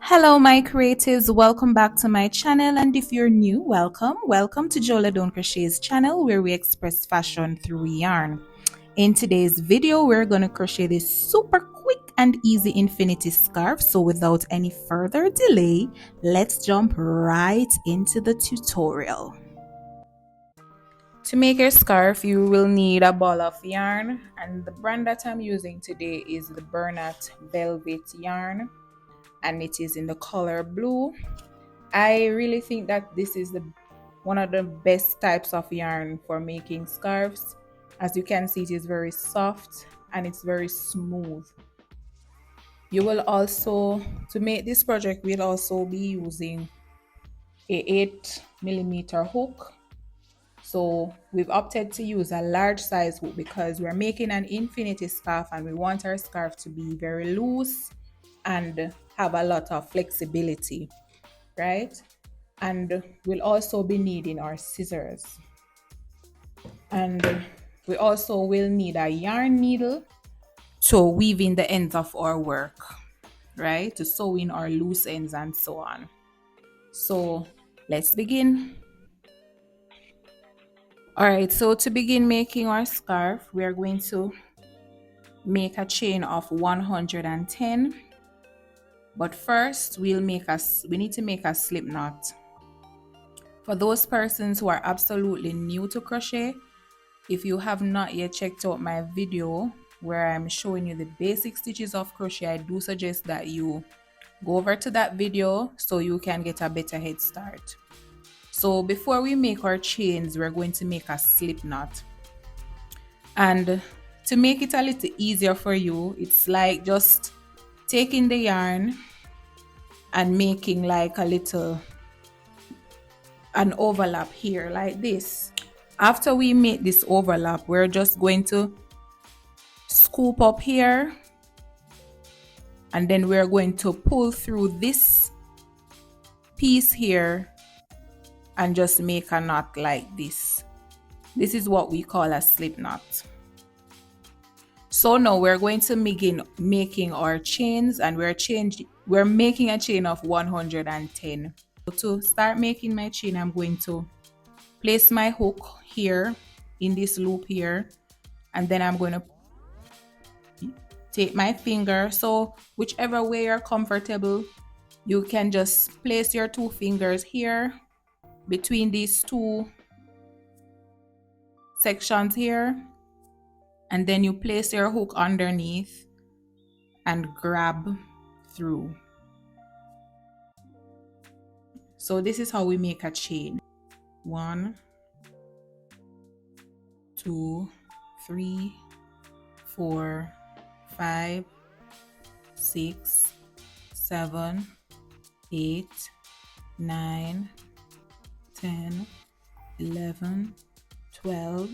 Hello my creatives, welcome back to my channel, and if you're new, welcome to Jola Don't Crochet's channel, where we express fashion through yarn. In today's video we're going to crochet this super quick and easy infinity scarf. So without any further delay, let's jump right into the tutorial. To make your scarf, you will need a ball of yarn, and the brand that I'm using today is the Bernat Yarn, and it is in the color blue. I really think that this is one of the best types of yarn for making scarves. As you can see, it is very soft and it's very smooth. You will also, to make this project, we'll also be using a 8mm hook. So we've opted to use a large size hook because we're making an infinity scarf and we want our scarf to be very loose and have a lot of flexibility, right? And we'll also be needing our scissors, and we also will need a yarn needle to weave in the ends of our work, right, to sew in our loose ends and so on. So let's begin. All right, so to begin making our scarf, we are going to make a chain of 110. But first, we need to make a slip knot. For those persons who are absolutely new to crochet, if you have not yet checked out my video where I'm showing you the basic stitches of crochet, I do suggest that you go over to that video so you can get a better head start. So before we make our chains, we're going to make a slip knot. And to make it a little easier for you, it's like just taking the yarn and making like an overlap here like this. After we make this overlap, we're just going to scoop up here, and then we're going to pull through this piece here and just make a knot like this. This is what we call a slip knot. So now we're going to begin making our chains, and we're making a chain of 110. To start making my chain, I'm going to place my hook here in this loop here, and then I'm going to take my finger. So whichever way you're comfortable, you can just place your two fingers here between these two sections here, and then you place your hook underneath and grab through. So this is how we make a chain. 1, 2, 3, 4, 5, 6, 7, 8, 9, 10, 11, 12.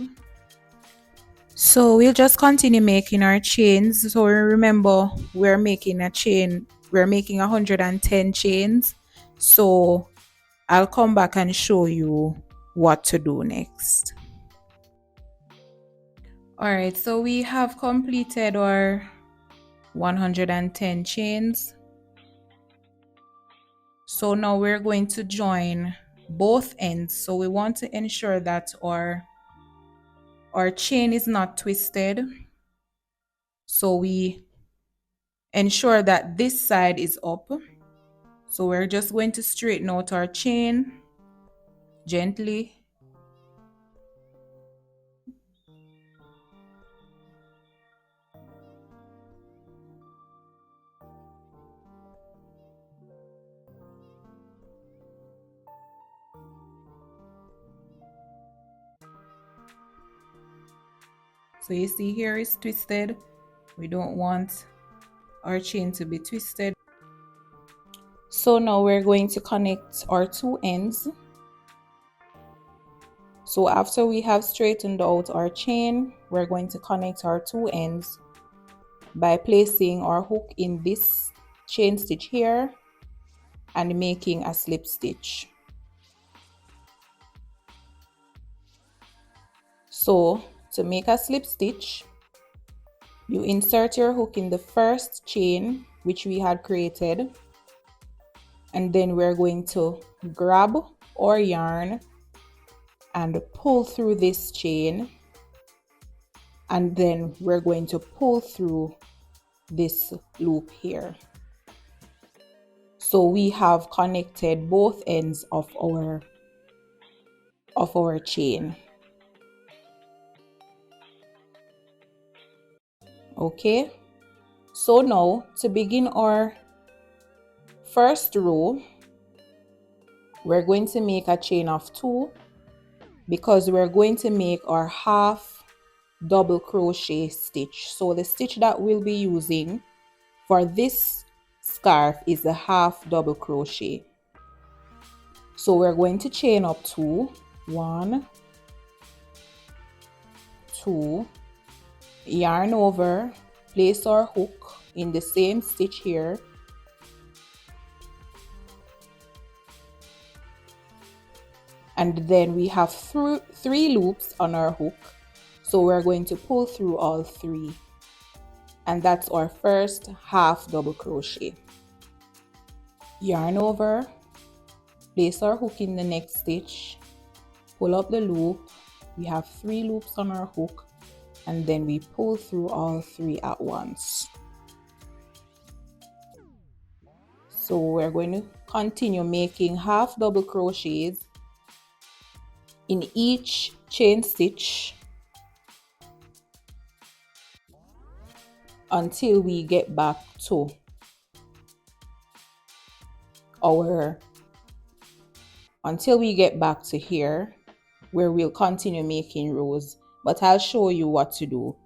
So we'll just continue making our chains. So remember, we're making a chain, we're making 110 chains. So I'll come back and show you what to do next. All right, so we have completed our 110 chains. So now we're going to join both ends. So we want to ensure that our chain is not twisted. So we ensure that this side is up. So we're just going to straighten out our chain gently. So you see here it's twisted. We don't want our chain to be twisted. So now we're going to connect our two ends. So after we have straightened out our chain, we're going to connect our two ends by placing our hook in this chain stitch here and making a slip stitch. So to make a slip stitch, you insert your hook in the first chain which we had created, and then we're going to grab our yarn and pull through this chain, and then we're going to pull through this loop here. So we have connected both ends of our chain. Okay, so now to begin our first row, we're going to make a chain of 2 because we're going to make our half double crochet stitch. So the stitch that we'll be using for this scarf is the half double crochet. So we're going to chain up 2, 1, 2, yarn over, place our hook in the same stitch here, and then we have 3 loops on our hook, so we're going to pull through all 3, and that's our first half double crochet. Yarn over, place our hook in the next stitch, pull up the loop, we have 3 loops on our hook, and then we pull through all 3 at once. So we're going to continue making half double crochets in each chain stitch until we get back to here, where we'll continue making rows, but I'll show you what to do.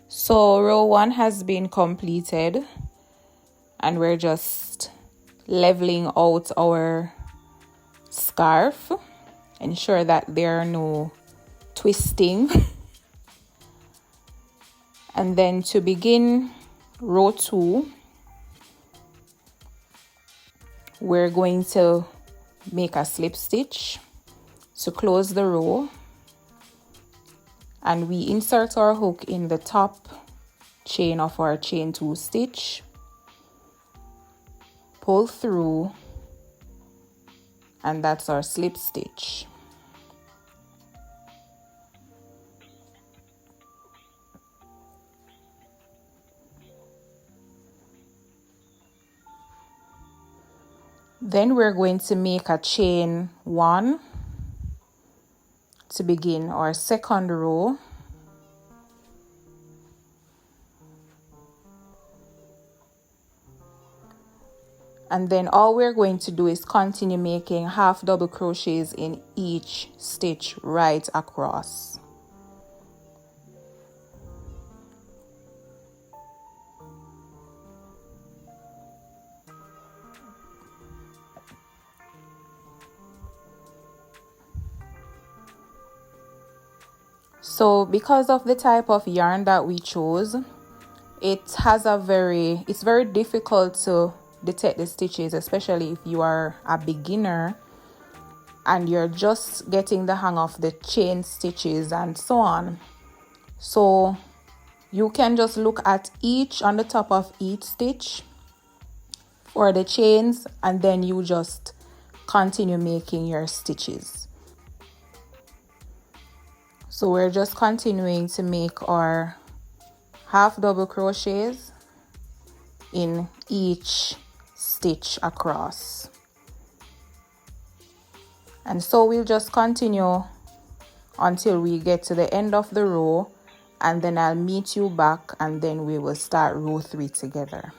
So row 1 has been completed, and we're just leveling out our scarf. Ensure that there are no twisting. And then to begin row 2, we're going to make a slip stitch to close the row, and we insert our hook in the top chain of our chain 2 stitch, pull through, and that's our slip stitch. Then we're going to make a chain 1 to begin our second row. And then all we're going to do is continue making half double crochets in each stitch right across. So because of the type of yarn that we chose, it's very difficult to detect the stitches, especially if you are a beginner and you're just getting the hang of the chain stitches and so on. So you can just look at on the top of each stitch for the chains, and then you just continue making your stitches. So we're just continuing to make our half double crochets in each stitch across, and so we'll just continue until we get to the end of the row, and then I'll meet you back, and then we will start row 3 together.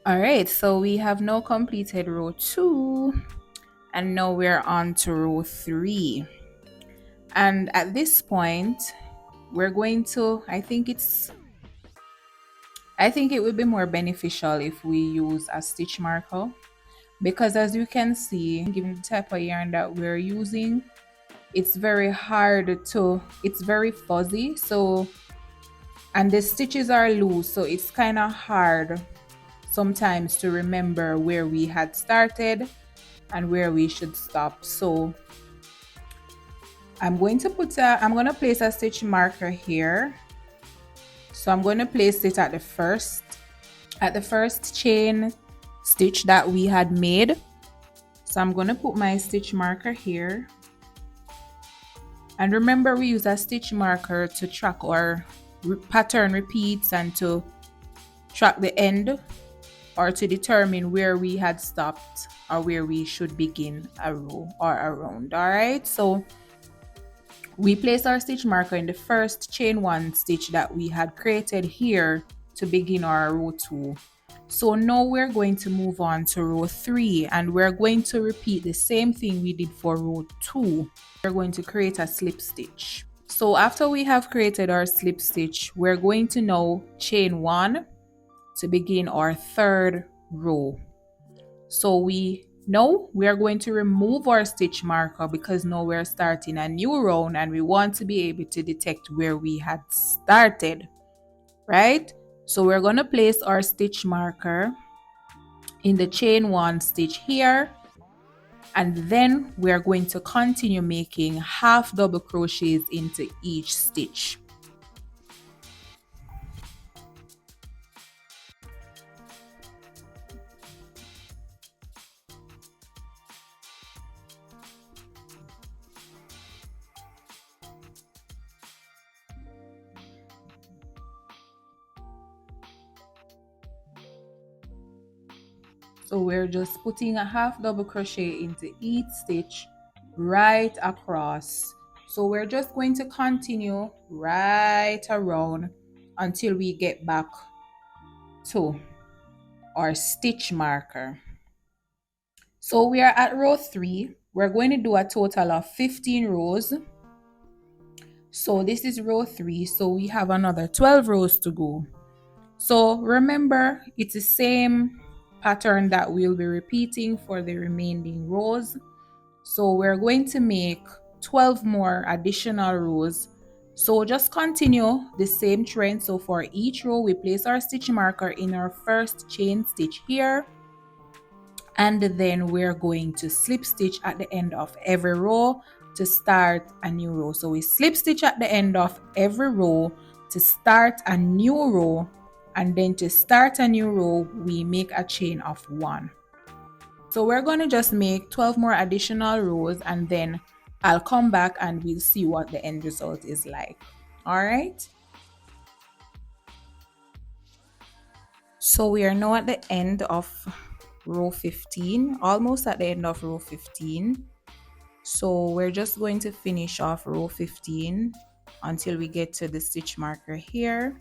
All right, so we have now completed row 2, and now we're on to row 3. And at this point, we're going to, I think it would be more beneficial if we use a stitch marker, because as you can see, given the type of yarn that we're using, it's very fuzzy, and the stitches are loose, so it's kind of hard sometimes to remember where we had started and where we should stop. So I'm going to place a stitch marker here. So I'm going to place it at the first chain stitch that we had made. So I'm going to put my stitch marker here. And remember, we use a stitch marker to track our pattern repeats and to track the end, or to determine where we had stopped or where we should begin a row or a round. All right, so we place our stitch marker in the first chain 1 stitch that we had created here to begin our row 2. So now we're going to move on to row 3, and we're going to repeat the same thing we did for row 2. We're going to create a slip stitch. So after we have created our slip stitch, we're going to now chain 1 to begin our 3rd row. So we are going to remove our stitch marker because now we're starting a new round and we want to be able to detect where we had started, right? So we're going to place our stitch marker in the chain 1 stitch here, and then we're going to continue making half double crochets into each stitch. So we're just putting a half double crochet into each stitch right across. So we're just going to continue right around until we get back to our stitch marker. So we are at row 3. We're going to do a total of 15 rows. So this is row 3, so we have another 12 rows to go. So remember, it's the same pattern that we'll be repeating for the remaining rows. So we're going to make 12 more additional rows. So just continue the same trend. So for each row, we place our stitch marker in our first chain stitch here, and then we're going to slip stitch at the end of every row to start a new row. So we slip stitch at the end of every row to start a new row, and then to start a new row we make a chain of 1. So we're going to just make 12 more additional rows, and then I'll come back and we'll see what the end result is like. All right, so we are now at the end of row 15, almost at the end of row 15. So we're just going to finish off row 15 until we get to the stitch marker here.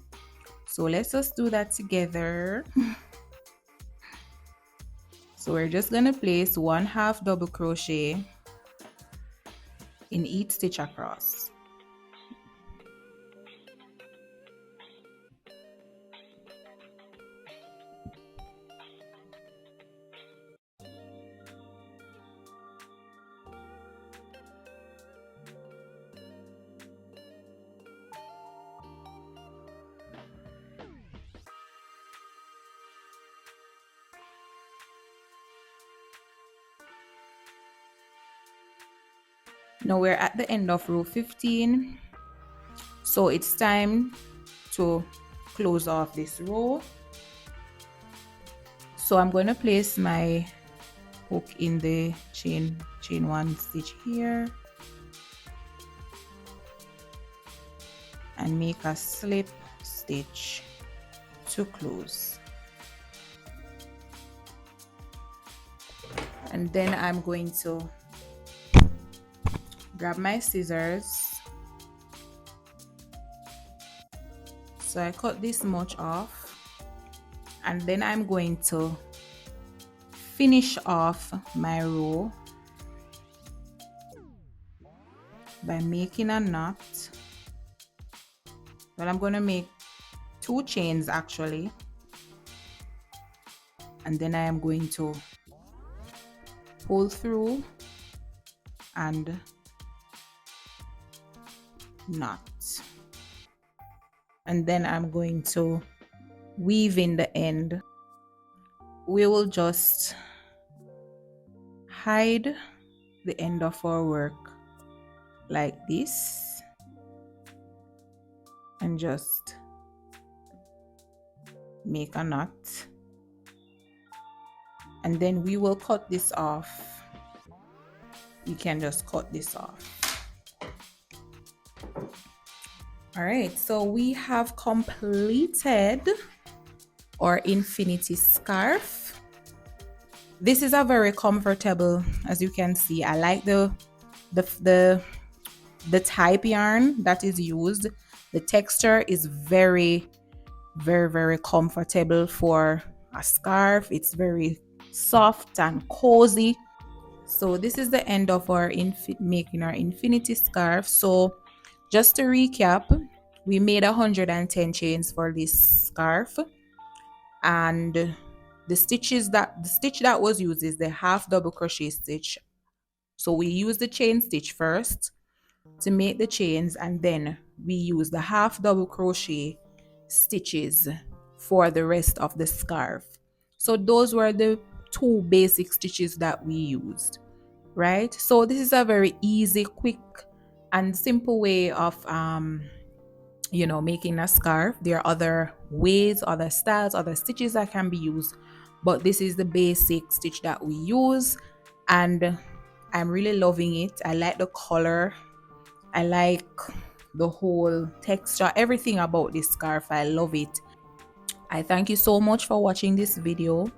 So let's just do that together. So we're just going to place 1 half double crochet in each stitch across. Now we're at the end of row 15, so it's time to close off this row. So I'm going to place my hook in the chain 1 stitch here and make a slip stitch to close, and then I'm going to grab my scissors. So I cut this much off, and then I'm going to finish off my row by making a knot. Well, I'm going to make 2 chains actually, and then I am going to pull through and knot, and then I'm going to weave in the end. We will just hide the end of our work like this and just make a knot, and then we will cut this off. You can just cut this off. All right, so we have completed our infinity scarf. This is a very comfortable, as you can see. I like the type yarn that is used. The texture is very comfortable for a scarf. It's very soft and cozy. So this is the end of our making our infinity scarf. So just to recap, we made 110 chains for this scarf, and the stitch that was used is the half double crochet stitch. So we use the chain stitch first to make the chains, and then we use the half double crochet stitches for the rest of the scarf. So those were the two basic stitches that we used, right? So this is a very easy, quick and simple way of making a scarf. There are other ways, other styles, other stitches that can be used, but this is the basic stitch that we use, and I'm really loving it. I like the color, I like the whole texture, everything about this scarf. I love it. I thank you so much for watching this video,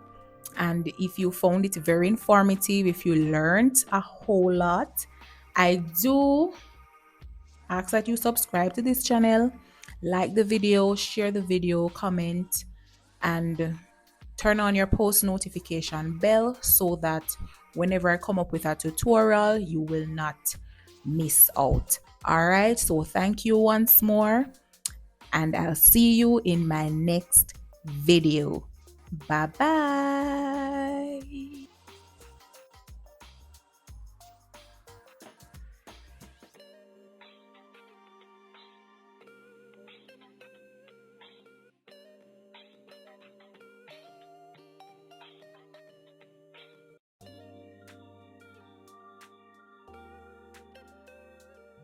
and if you found it very informative, if you learned a whole lot, I do ask that you subscribe to this channel, like the video, share the video, comment, and turn on your post notification bell so that whenever I come up with a tutorial, you will not miss out. All right, so thank you once more, and I'll see you in my next video. Bye bye.